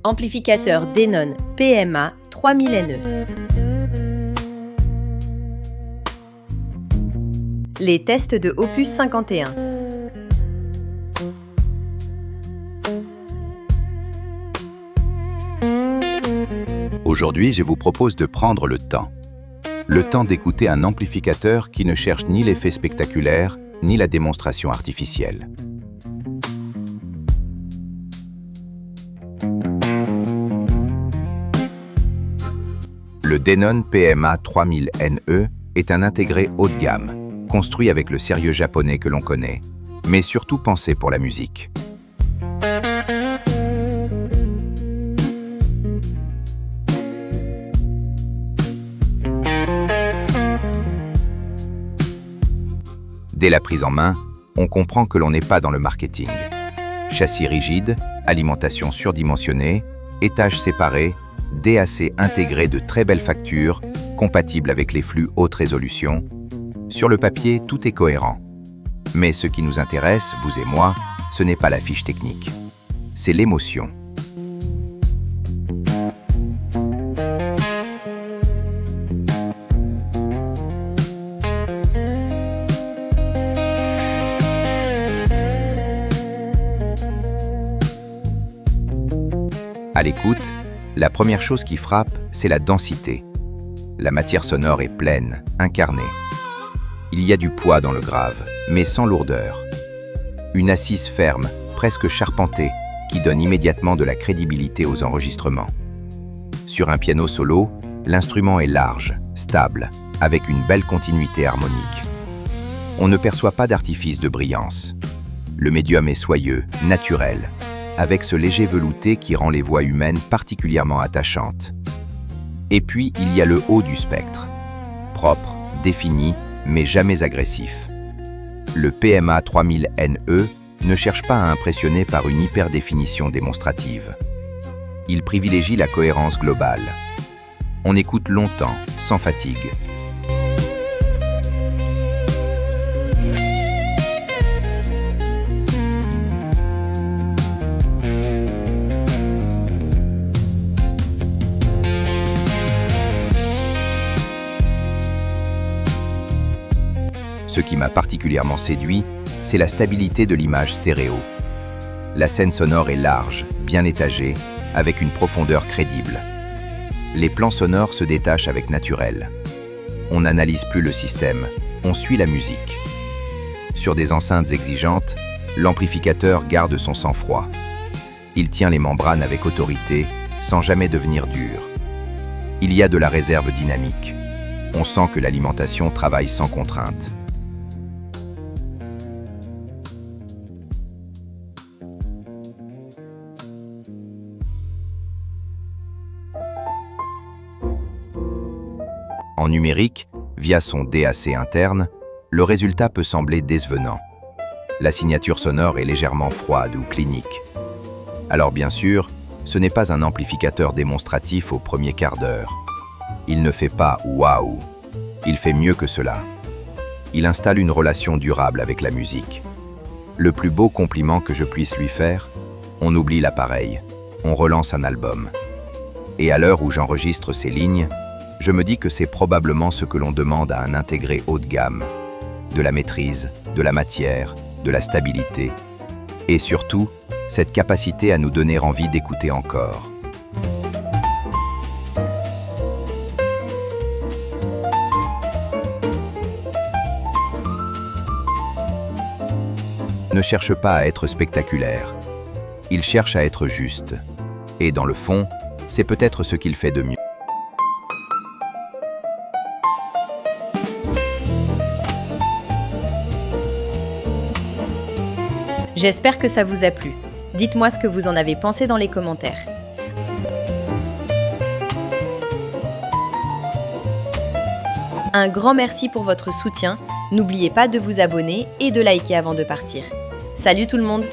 Amplificateur Denon PMA 3000NE. Les tests de Opus 51. Aujourd'hui, je vous propose de prendre le temps. Le temps d'écouter un amplificateur qui ne cherche ni l'effet spectaculaire, ni la démonstration artificielle. Le Denon PMA 3000NE est un intégré haut de gamme, construit avec le sérieux japonais que l'on connaît, mais surtout pensé pour la musique. Dès la prise en main, on comprend que l'on n'est pas dans le marketing. Châssis rigide, alimentation surdimensionnée, étages séparés, DAC intégré de très belle facture, compatible avec les flux haute résolution. Sur le papier, tout est cohérent. Mais ce qui nous intéresse, vous et moi, ce n'est pas la fiche technique. C'est l'émotion. À l'écoute, la première chose qui frappe, c'est la densité. La matière sonore est pleine, incarnée. Il y a du poids dans le grave, mais sans lourdeur. Une assise ferme, presque charpentée, qui donne immédiatement de la crédibilité aux enregistrements. Sur un piano solo, l'instrument est large, stable, avec une belle continuité harmonique. On ne perçoit pas d'artifice de brillance. Le médium est soyeux, naturel, avec ce léger velouté qui rend les voix humaines particulièrement attachantes. Et puis, il y a le haut du spectre. Propre, défini, mais jamais agressif. Le PMA 3000NE ne cherche pas à impressionner par une hyperdéfinition démonstrative. Il privilégie la cohérence globale. On écoute longtemps, sans fatigue. Ce qui m'a particulièrement séduit, c'est la stabilité de l'image stéréo. La scène sonore est large, bien étagée, avec une profondeur crédible. Les plans sonores se détachent avec naturel. On n'analyse plus le système, on suit la musique. Sur des enceintes exigeantes, l'amplificateur garde son sang-froid. Il tient les membranes avec autorité, sans jamais devenir dur. Il y a de la réserve dynamique. On sent que l'alimentation travaille sans contrainte. En numérique, via son DAC interne, le résultat peut sembler décevant. La signature sonore est légèrement froide ou clinique. Alors bien sûr, ce n'est pas un amplificateur démonstratif au premier quart d'heure. Il ne fait pas « waouh », il fait mieux que cela. Il installe une relation durable avec la musique. Le plus beau compliment que je puisse lui faire, on oublie l'appareil, on relance un album. Et à l'heure où j'enregistre ces lignes, je me dis que c'est probablement ce que l'on demande à un intégré haut de gamme. De la maîtrise, de la matière, de la stabilité. Et surtout, cette capacité à nous donner envie d'écouter encore. Ne cherche pas à être spectaculaire. Il cherche à être juste. Et dans le fond, c'est peut-être ce qu'il fait de mieux. J'espère que ça vous a plu. Dites-moi ce que vous en avez pensé dans les commentaires. Un grand merci pour votre soutien. N'oubliez pas de vous abonner et de liker avant de partir. Salut tout le monde!